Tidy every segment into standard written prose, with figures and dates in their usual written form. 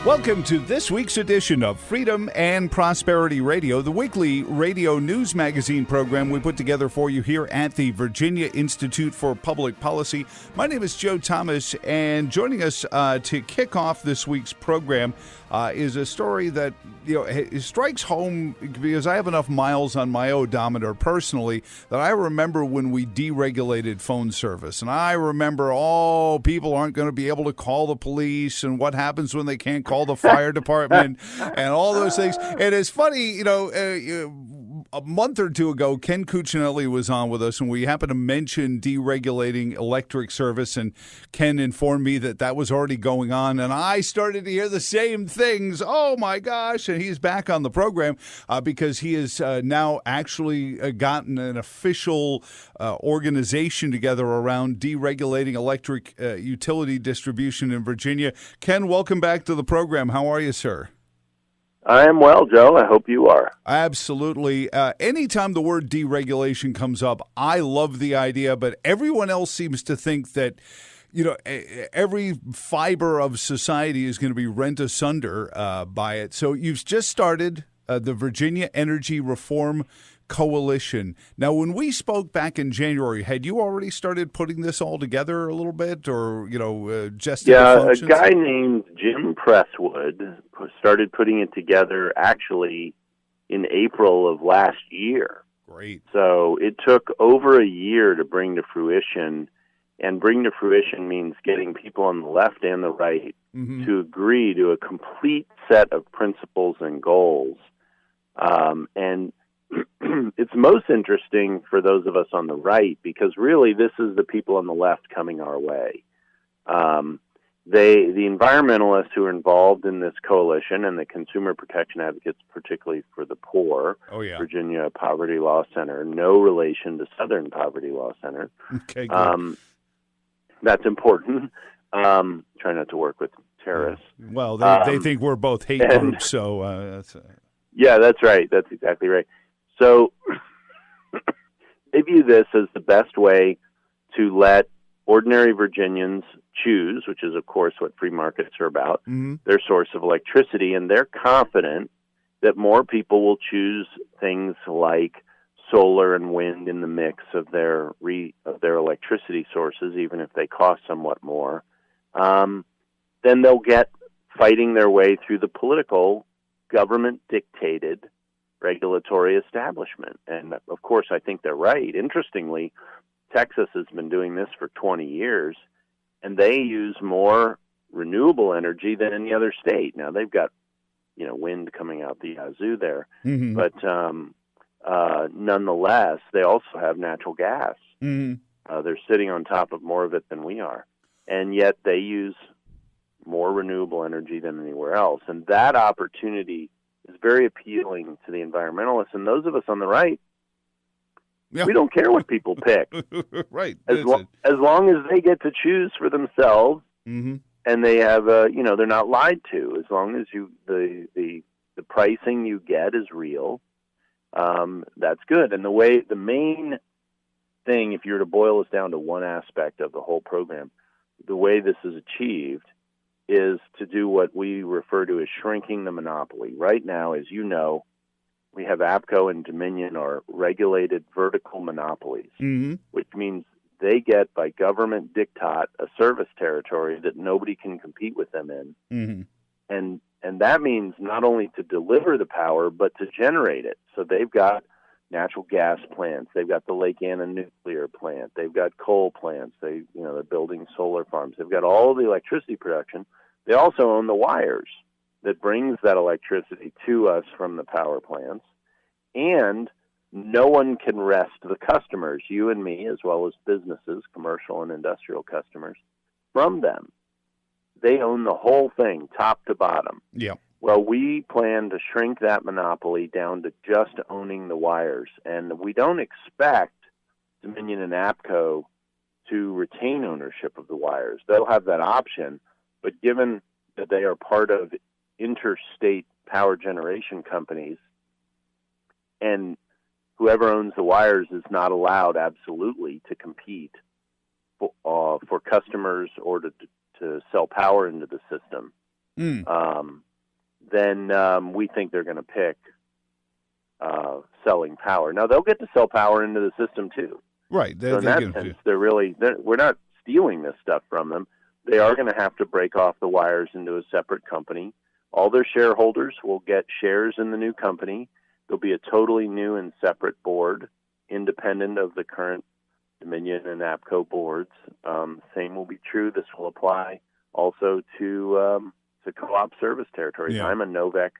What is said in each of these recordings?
Welcome to this week's edition of Freedom and Prosperity Radio, the weekly radio news magazine program we put together for you here at the Virginia Institute for Public Policy. My name is Joe Thomas, and joining us to kick off this week's program is a story that it strikes home because I have enough miles on my odometer personally that I remember when we deregulated phone service. And I remember, people aren't going to be able to call the police and what happens when they can't call the fire department and all those things. And it's funny, a month or two ago, Ken Cuccinelli was on with us, and we happened to mention deregulating electric service, and Ken informed me that that was already going on, and I started to hear the same things. Oh, my gosh, and he's back on the program because he has now actually gotten an official organization together around deregulating electric utility distribution in Virginia. Ken, welcome back to the program. How are you, sir? I am well, Joe. I hope you are. Absolutely. Anytime the word deregulation comes up, I love the idea, but everyone else seems to think that, every fiber of society is going to be rent asunder by it. So you've just started the Virginia Energy Reform Coalition. Now, when we spoke back in January, had you already started putting this all together a little bit, or just a guy named Jim Presswood started putting it together actually in April of last year. Great. So it took over a year to bring to fruition, and bring to fruition means getting people on the left and the right to agree to a complete set of principles and goals. And it's most interesting for those of us on the right, because really this is the people on the left coming our way. The environmentalists who are involved in this coalition and the consumer protection advocates, particularly for the poor, Virginia Poverty Law Center, no relation to Southern Poverty Law Center. Okay, good. That's important. Try not to work with terrorists. Well, they think we're both hate groups, so that's... Yeah, that's right. That's exactly right. So they view this as the best way to let ordinary Virginians choose, which is, of course, what free markets are about, their source of electricity, and they're confident that more people will choose things like solar and wind in the mix of their electricity sources, even if they cost somewhat more. Then they'll get fighting their way through the political, government-dictated regulatory establishment. And, of course, I think they're right. Interestingly, Texas has been doing this for 20 years, and they use more renewable energy than any other state. Now, they've got, wind coming out the yazoo there. But nonetheless, they also have natural gas. They're sitting on top of more of it than we are. And yet they use more renewable energy than anywhere else. And that opportunity is very appealing to the environmentalists. And those of us on the right, we don't care what people pick. Right. As long as they get to choose for themselves, and they have, they're not lied to. As long as the pricing you get is real, that's good. And the main thing, if you were to boil this down to one aspect of the whole program, the way this is achieved is to do what we refer to as shrinking the monopoly. Right now, as you know, we have APCO and Dominion are regulated vertical monopolies, which means they get, by government diktat, a service territory that nobody can compete with them in. And that means not only to deliver the power, but to generate it. So they've got natural gas plants. They've got the Lake Anna nuclear plant. They've got coal plants. They're building solar farms. They've got all the electricity production. They also own the wires that brings that electricity to us from the power plants. And no one can wrest the customers, you and me, as well as businesses, commercial and industrial customers, from them. They own the whole thing, top to bottom. Yeah. Well, we plan to shrink that monopoly down to just owning the wires. And we don't expect Dominion and APCO to retain ownership of the wires. They'll have that option. But given that they are part of interstate power generation companies, and whoever owns the wires is not allowed absolutely to compete for customers or to sell power into the system, then we think they're going to pick selling power. Now, they'll get to sell power into the system, too. Right. So in that sense, we're not stealing this stuff from them. They are going to have to break off the wires into a separate company. All their shareholders will get shares in the new company. There'll be a totally new and separate board, independent of the current Dominion and APCO boards. Same will be true. This will apply also to co-op service territories. Yeah. I'm a Novec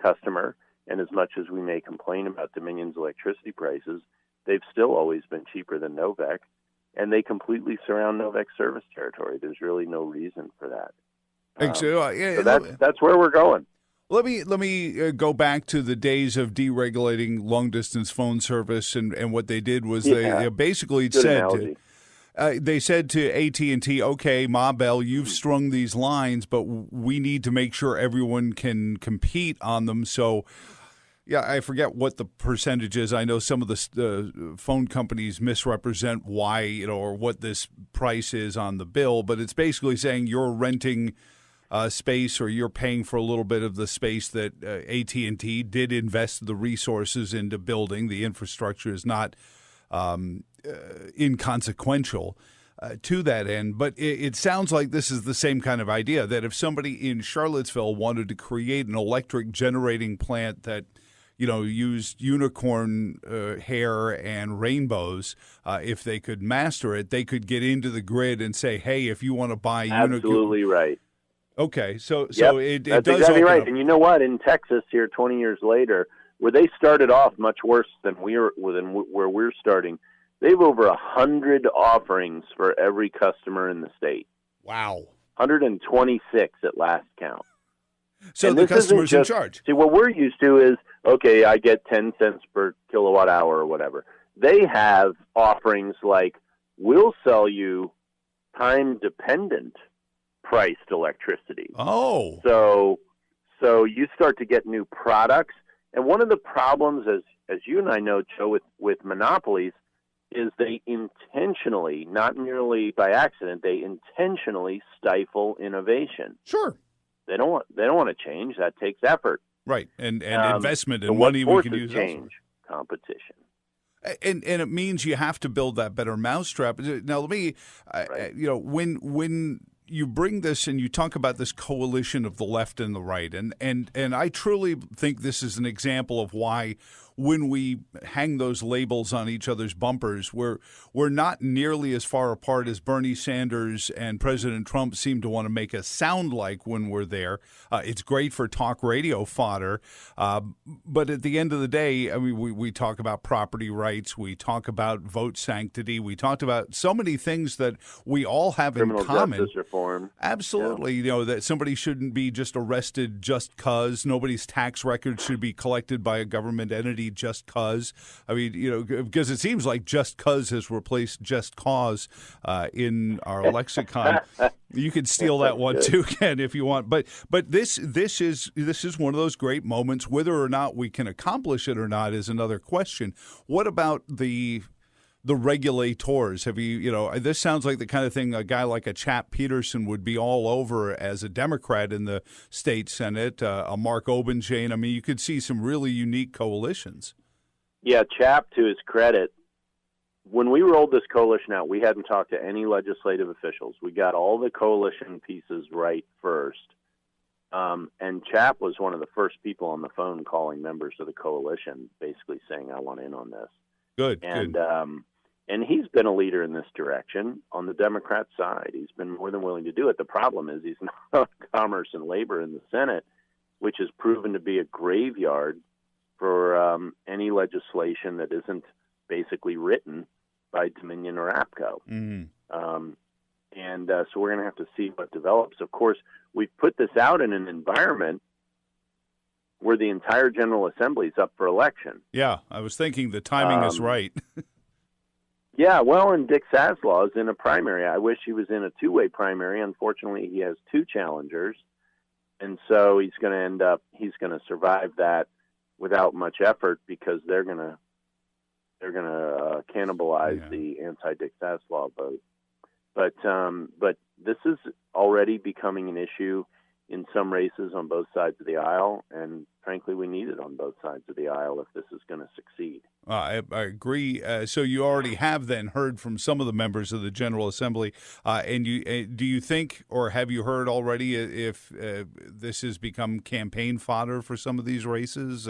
customer, and as much as we may complain about Dominion's electricity prices, they've still always been cheaper than Novec, and they completely surround Novec service territory. There's really no reason for that. So that's where we're going. Let me go back to the days of deregulating long distance phone service, and what they did was they basically said they said to AT&T, okay, Ma Bell, you've strung these lines, but we need to make sure everyone can compete on them. So, yeah, I forget what the percentage is. I know some of the phone companies misrepresent why, or what this price is on the bill, but it's basically saying you're renting space, or you're paying for a little bit of the space that AT&T did invest the resources into building. The infrastructure is not inconsequential to that end. But it sounds like this is the same kind of idea, that if somebody in Charlottesville wanted to create an electric generating plant that used unicorn hair and rainbows, if they could master it, they could get into the grid and say, hey, if you want to buy Absolutely right. Okay, so it that's does exactly right. up. And you know what? In Texas, here 20 years later, where they started off much worse than where we're starting, they have over 100 offerings for every customer in the state. Wow, 126 at last count. So and the customer's in charge. See, what we're used to is, okay, I get 10 cents per kilowatt hour or whatever. They have offerings like, we'll sell you time-dependent priced electricity. Oh. So you start to get new products. And one of the problems, as you and I know, Joe, with monopolies, is they intentionally, not merely by accident, they intentionally stifle innovation. Sure. They don't want to change. That takes effort. Right. And investment and money we can use change competition. And it means you have to build that better mousetrap. Now, let me, when you bring this and you talk about this coalition of the left and the right, and I truly think this is an example of why, when we hang those labels on each other's bumpers, we're not nearly as far apart as Bernie Sanders and President Trump seem to want to make us sound like when we're there. It's great for talk radio fodder, but at the end of the day, I mean, we talk about property rights, we talk about vote sanctity, we talked about so many things that we all have in common. Criminal justice reform. Absolutely. Yeah. That somebody shouldn't be just arrested just cause. Nobody's tax record should be collected by a government entity just cause. I mean, because it seems like just cause has replaced just cause in our lexicon. You can steal that one too, Ken, if you want. But this is one of those great moments. Whether or not we can accomplish it or not is another question. What about the regulators? Have this sounds like the kind of thing a guy like a Chap Peterson would be all over as a Democrat in the state Senate, a Mark Obenchain. I mean, you could see some really unique coalitions. Yeah, Chap, to his credit, when we rolled this coalition out, we hadn't talked to any legislative officials. We got all the coalition pieces right first. And Chap was one of the first people on the phone calling members of the coalition, basically saying, I want in on this. Good. And he's been a leader in this direction on the Democrat side. He's been more than willing to do it. The problem is he's not on Commerce and Labor in the Senate, which has proven to be a graveyard for any legislation that isn't basically written by Dominion or APCO. Mm-hmm. So we're going to have to see what develops. Of course, we've put this out in an environment where the entire General Assembly is up for election. Yeah, I was thinking the timing is right. Yeah, well, and Dick Saslaw is in a primary. I wish he was in a two-way primary. Unfortunately, he has two challengers, and so he's going to survive that without much effort because they're going to cannibalize the anti-Dick Saslaw vote. But this is already becoming an issue in some races on both sides of the aisle, and frankly, we need it on both sides of the aisle if this is going to succeed. I agree. So you already have then heard from some of the members of the General Assembly, and do you think, or have you heard already, if this has become campaign fodder for some of these races,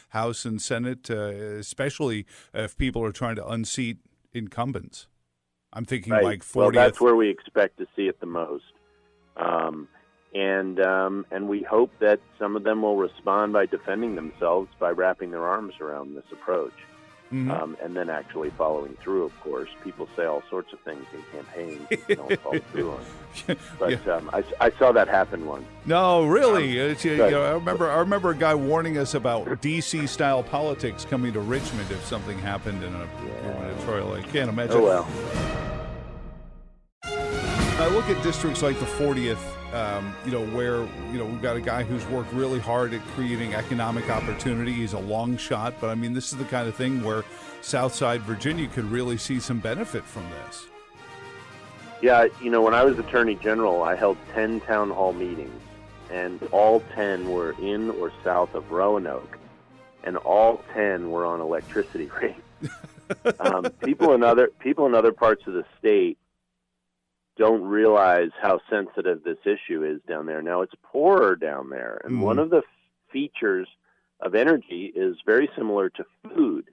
House and Senate, especially if people are trying to unseat incumbents? I'm thinking right. like 40th. Well, that's where we expect to see it the most. And we hope that some of them will respond by defending themselves by wrapping their arms around this approach. Mm-hmm. And then actually following through, of course. People say all sorts of things in campaigns that they don't follow through on. But yeah. I saw that happen once. No, really. I remember a guy warning us about D.C.-style politics coming to Richmond if something happened in a gubernatorial. I can't imagine. Oh, well. I look at districts like the 40th, where, we've got a guy who's worked really hard at creating economic opportunity. He's a long shot, but I mean, this is the kind of thing where Southside Virginia could really see some benefit from this. Yeah, when I was Attorney General, I held 10 town hall meetings, and all 10 were in or south of Roanoke, and all 10 were on electricity rates. People in other parts of the state don't realize how sensitive this issue is down there. Now, it's poorer down there, and one of the features of energy is very similar to food.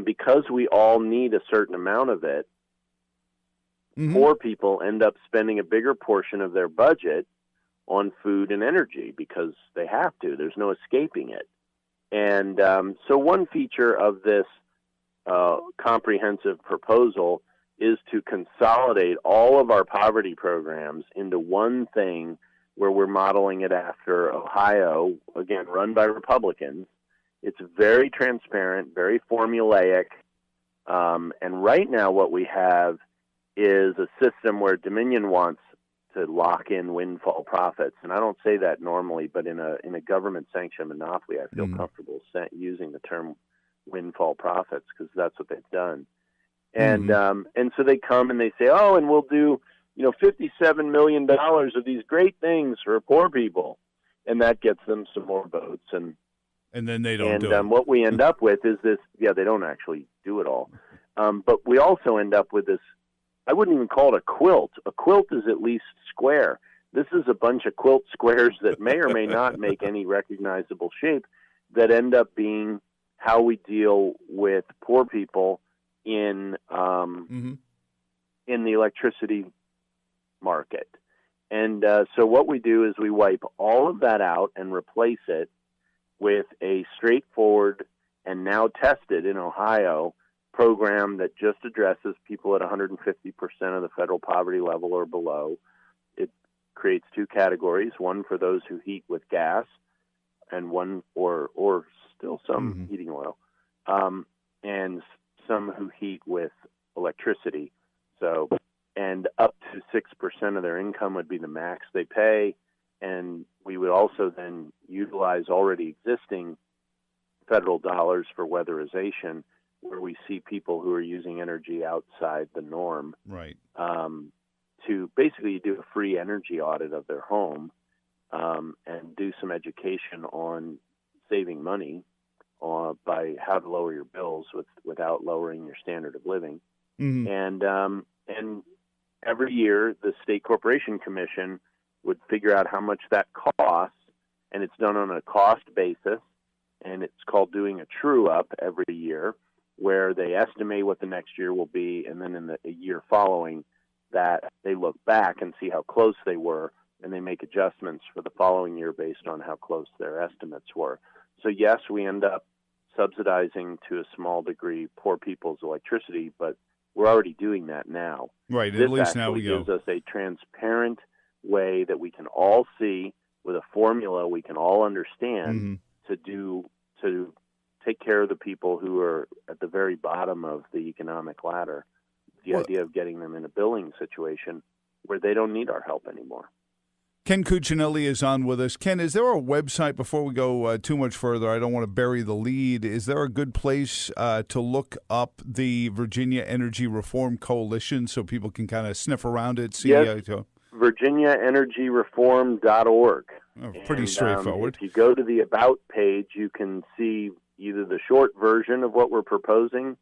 Because we all need a certain amount of it, poor people end up spending a bigger portion of their budget on food and energy because they have to. There's no escaping it. And so one feature of this comprehensive proposal is to consolidate all of our poverty programs into one thing where we're modeling it after Ohio, again, run by Republicans. It's very transparent, very formulaic. And right now what we have is a system where Dominion wants to lock in windfall profits. And I don't say that normally, but in a government-sanctioned monopoly, I feel comfortable using the term windfall profits because that's what they've done. And so they come and they say, oh, and we'll do, $57 million of these great things for poor people. And that gets them some more votes. And then they don't do it. And what we end up with is this, they don't actually do it all. But we also end up with this, I wouldn't even call it a quilt. A quilt is at least square. This is a bunch of quilt squares that may or may not make any recognizable shape that end up being how we deal with poor people in the electricity market. And so what we do is we wipe all of that out and replace it with a straightforward and now tested in Ohio program that just addresses people at 150% of the federal poverty level or below. It creates two categories, one for those who heat with gas and one or still some heating oil, and some who heat with electricity. So, and up to 6% of their income would be the max they pay. And we would also then utilize already existing federal dollars for weatherization, where we see people who are using energy outside the norm. Right. To basically do a free energy audit of their home and do some education on saving money by how to lower your bills without lowering your standard of living. And every year, the State Corporation Commission would figure out how much that costs, and it's done on a cost basis, and it's called doing a true-up every year, where they estimate what the next year will be, and then in the year following that, they look back and see how close they were, and they make adjustments for the following year based on how close their estimates were. So yes, we end up subsidizing to a small degree poor people's electricity, but we're already doing that now. Right, this at least now we go. This gives us a transparent way that we can all see with a formula we can all understand to take care of the people who are at the very bottom of the economic ladder. The idea of getting them in a billing situation where they don't need our help anymore. Ken Cuccinelli is on with us. Ken, is there a website, before we go too much further, I don't want to bury the lead, is there a good place to look up the Virginia Energy Reform Coalition so people can kind of sniff around it? See, yes. VirginiaEnergyReform.org. Oh, pretty straightforward. If you go to the About page, you can see either the short version of what we're proposing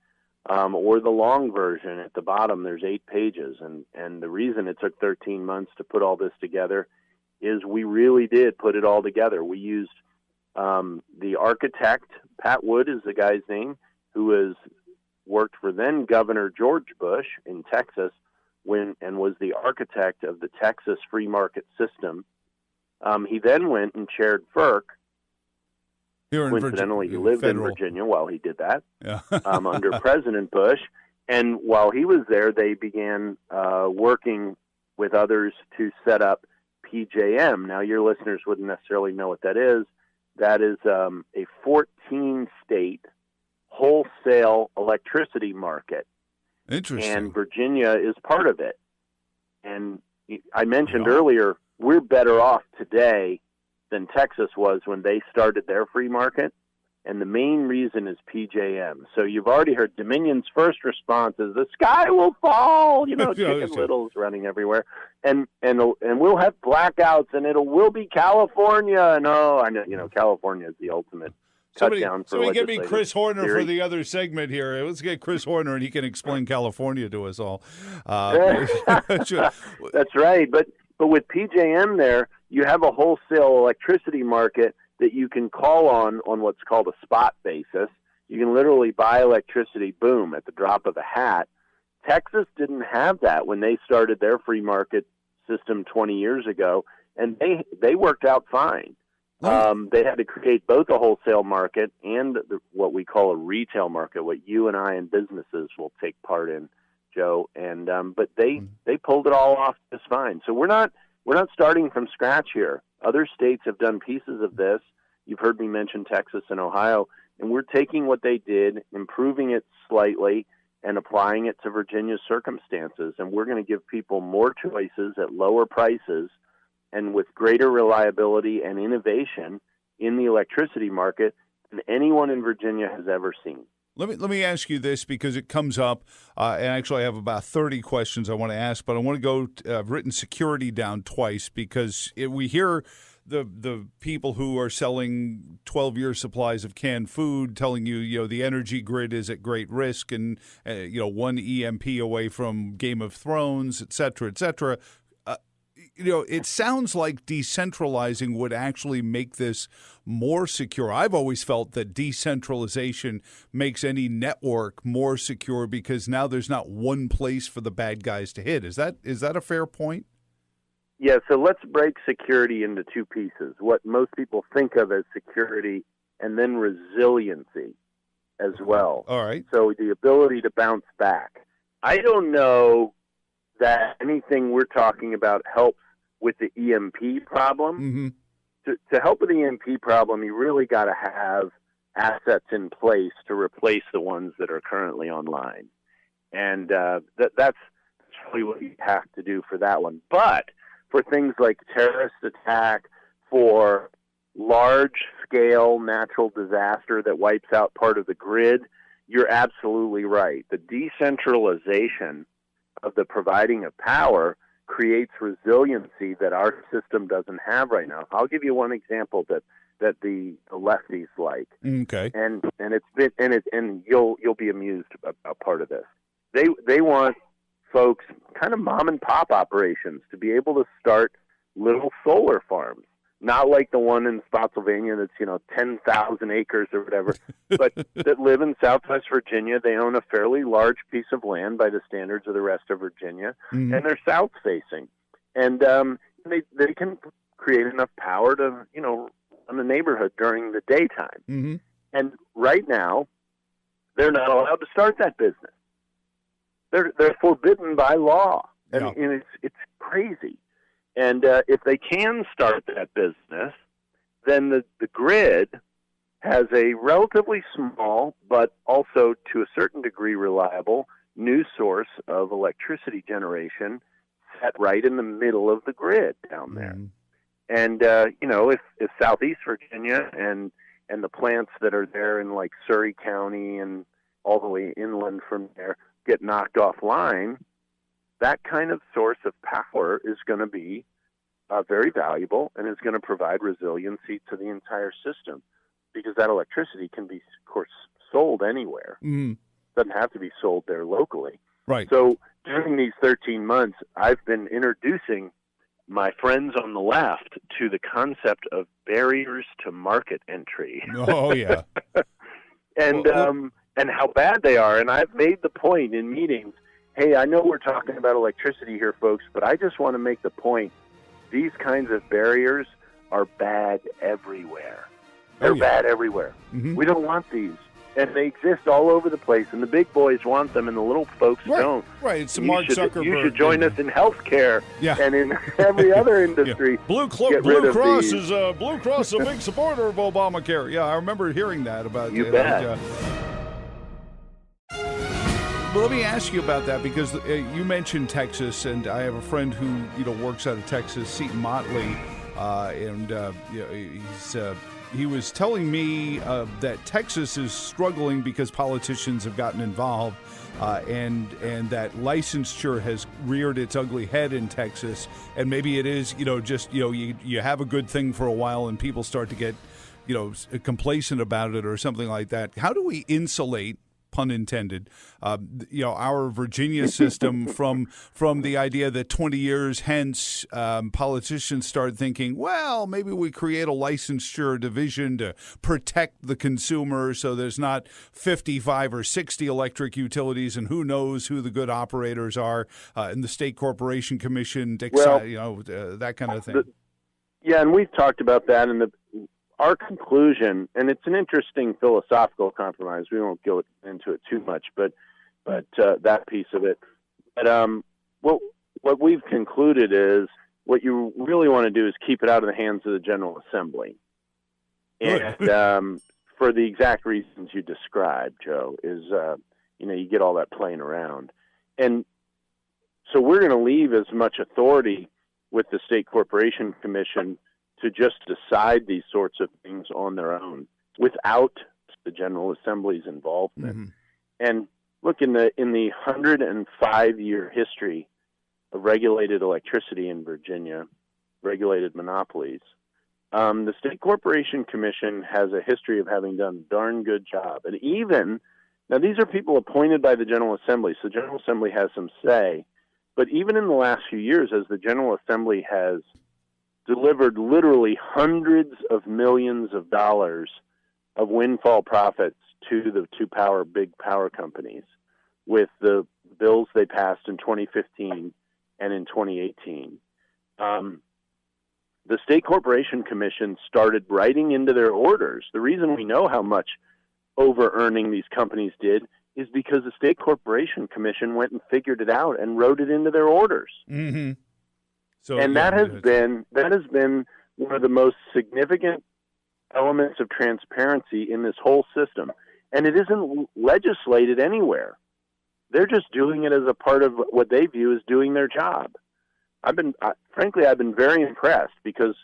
or the long version. At the bottom, there's 8 pages. And the reason it took 13 months to put all this together is we really did put it all together. We used the architect, Pat Wood is the guy's name, who has worked for then Governor George Bush in Texas and was the architect of the Texas free market system. He then went and chaired VERC. Coincidentally, he lived in Virginia while he did that, under President Bush. And while he was there, they began working with others to set up PJM. Now, your listeners wouldn't necessarily know what that is. That is a 14-state wholesale electricity market. Interesting. And Virginia is part of it. And I mentioned earlier, we're better off today than Texas was when they started their free market. And the main reason is PJM. So you've already heard Dominion's first response is the sky will fall, Chicken Little's running everywhere. And we'll have blackouts and will be California. And I know, California is the ultimate cut down for somebody get me Chris Horner for the other segment here. Let's get Chris Horner and he can explain California to us all. That's right. But with PJM there, you have a wholesale electricity market that you can call on what's called a spot basis. You can literally buy electricity, boom, at the drop of a hat. Texas didn't have that when they started their free market system 20 years ago, and they worked out fine. They had to create both a wholesale market and what we call a retail market, what you and I and businesses will take part in, Joe. And but they pulled it all off just fine. So we're not starting from scratch here. Other states have done pieces of this. You've heard me mention Texas and Ohio, and we're taking what they did, improving it slightly, and applying it to Virginia's circumstances. And we're going to give people more choices at lower prices and with greater reliability and innovation in the electricity market than anyone in Virginia has ever seen. Let me ask you this because it comes up, and actually I have about 30 questions I want to ask, but I want to go, I've written security down twice because we hear the people who are selling 12-year supplies of canned food telling you, the energy grid is at great risk and, one EMP away from Game of Thrones, et cetera, et cetera. It sounds like decentralizing would actually make this more secure. I've always felt that decentralization makes any network more secure because now there's not one place for the bad guys to hit. Is that a fair point? Yeah, so let's break security into 2 pieces. What most people think of as security and then resiliency as well. All right. So the ability to bounce back. I don't know that anything we're talking about helps with the EMP problem. Mm-hmm. To help with the EMP problem, you really got to have assets in place to replace the ones that are currently online. And that's really what you have to do for that one. But for things like terrorist attack, for large-scale natural disaster that wipes out part of the grid, you're absolutely right. The decentralization of the providing of power creates resiliency that our system doesn't have right now. I'll give you one example that the lefties like. Okay. And it's been and you'll be amused about part of this. They want folks, kind of mom and pop operations, to be able to start little solar farms. Not like the one in Spotsylvania that's, 10,000 acres or whatever, but that live in Southwest Virginia. They own a fairly large piece of land by the standards of the rest of Virginia, mm-hmm. and they're south-facing. And they can create enough power to, run the neighborhood during the daytime. Mm-hmm. And right now, they're not allowed to start that business. They're forbidden by law. Yeah. And it's crazy. And if they can start that business, then the grid has a relatively small, but also to a certain degree reliable, new source of electricity generation set right in the middle of the grid down there. Mm-hmm. And, if Southeast Virginia and the plants that are there in like Surrey County and all the way inland from there get knocked offline, that kind of source of power is going to be very valuable and is going to provide resiliency to the entire system, because that electricity can be, of course, sold anywhere. Doesn't have to be sold there locally. Right. So during these 13 months, I've been introducing my friends on the left to the concept of barriers to market entry. Oh, yeah. and how bad they are. And I've made the point in meetings, hey, I know we're talking about electricity here, folks, but I just want to make the point, these kinds of barriers are bad everywhere. They're bad everywhere. We don't want these. And they exist all over the place, and the big boys want them, and the little folks don't. Right, it's Mark Zuckerberg. You should join us in healthcare and in every other industry. Blue Cross is a big supporter of Obamacare. Yeah, I remember hearing that about you. Bet. Well, let me ask you about that, because you mentioned Texas, and I have a friend who works out of Texas, Seton Motley, he was telling me that Texas is struggling because politicians have gotten involved, and that licensure has reared its ugly head in Texas. And maybe it is, you have a good thing for a while and people start to get, complacent about it or something like that. How do we insulate, pun intended, our Virginia system from the idea that 20 years hence, politicians start thinking, well, maybe we create a licensure division to protect the consumer, so there's not 55 or 60 electric utilities, and who knows who the good operators are, and the State Corporation Commission, that kind of thing. And we've talked about that, and our conclusion, and it's an interesting philosophical compromise. We won't go into it too much, but that piece of it. But what we've concluded is what you really want to do is keep it out of the hands of the General Assembly. And for the exact reasons you described, Joe, is you get all that playing around. And so we're going to leave as much authority with the State Corporation Commission to just decide these sorts of things on their own without the General Assembly's involvement. And look, in the 105-year history of regulated electricity in Virginia, regulated monopolies, the State Corporation Commission has a history of having done a darn good job. And now these are people appointed by the General Assembly, so the General Assembly has some say. But even in the last few years, as the General Assembly has delivered literally hundreds of millions of dollars of windfall profits to the big power companies with the bills they passed in 2015 and in 2018. The State Corporation Commission started writing into their orders. The reason we know how much over-earning these companies did is because the State Corporation Commission went and figured it out and wrote it into their orders. So, that has been one of the most significant elements of transparency in this whole system. And it isn't legislated anywhere. They're just doing it as a part of what they view as doing their job. I've been very impressed, because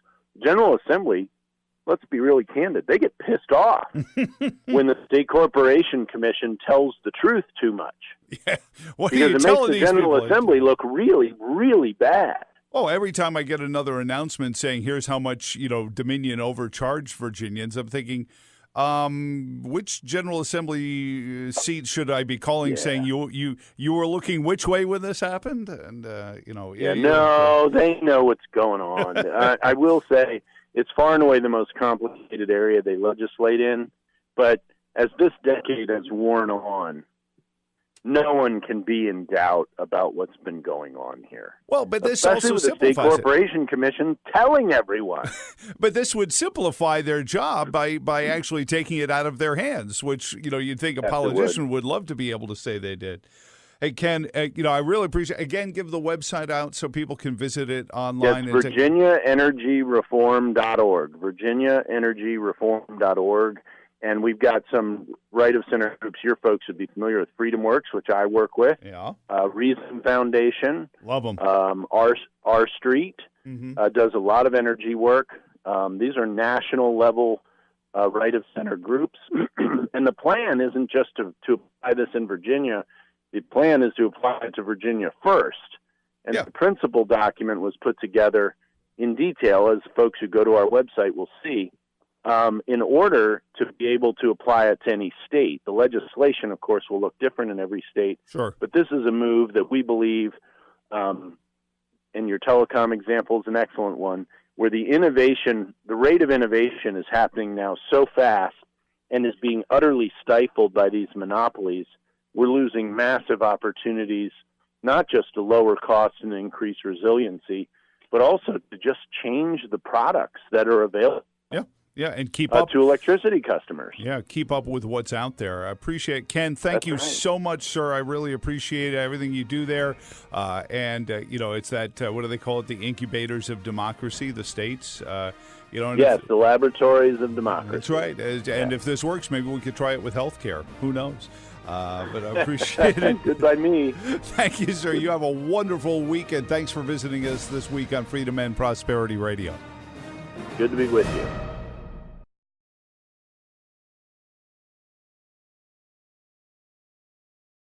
General Assembly, let's be really candid, they get pissed off when the State Corporation Commission tells the truth too much. Yeah. What because it makes the General Assembly look really, really bad. Oh, every time I get another announcement saying here's how much, Dominion overcharged Virginians, I'm thinking, which General Assembly seat should I be calling saying you were looking which way when this happened? And, they know what's going on. I will say it's far and away the most complicated area they legislate in. But as this decade has worn on, no one can be in doubt about what's been going on here. Well, but this especially also with the State Corporation Commission telling everyone. But this would simplify their job by actually taking it out of their hands, which, you'd think a politician would love to be able to say they did. Hey, Ken, I really appreciate, again, give the website out so people can visit it online. Yes, VirginiaEnergyReform.org, VirginiaEnergyReform.org. And we've got some right-of-center groups here. Folks would be familiar with FreedomWorks, which I work with. Yeah. Reason Foundation. Love them. R Street does a lot of energy work. These are national-level right-of-center groups. And the plan isn't just to apply this in Virginia. The plan is to apply it to Virginia first. And Yeah. the principal document was put together in detail, as folks who go to our website will see, in order to be able to apply it to any state. The legislation, of course, will look different in every state. Sure. But this is a move that we believe, and your telecom example is an excellent one, where the rate of innovation is happening now so fast and is being utterly stifled by these monopolies. We're losing massive opportunities, not just to lower costs and increase resiliency, but also to just change the products that are available. Yeah, and keep up to electricity customers. Yeah, keep up with what's out there. I appreciate it. Ken, thank you so much, sir. I really appreciate everything you do there. It's that, what do they call it, the incubators of democracy, the states. Yes, the laboratories of democracy. That's right. And if this works, maybe we could try it with health care. Who knows? But I appreciate it. Good by me. Thank you, sir. You have a wonderful weekend. Thanks for visiting us this week on Freedom and Prosperity Radio. Good to be with you.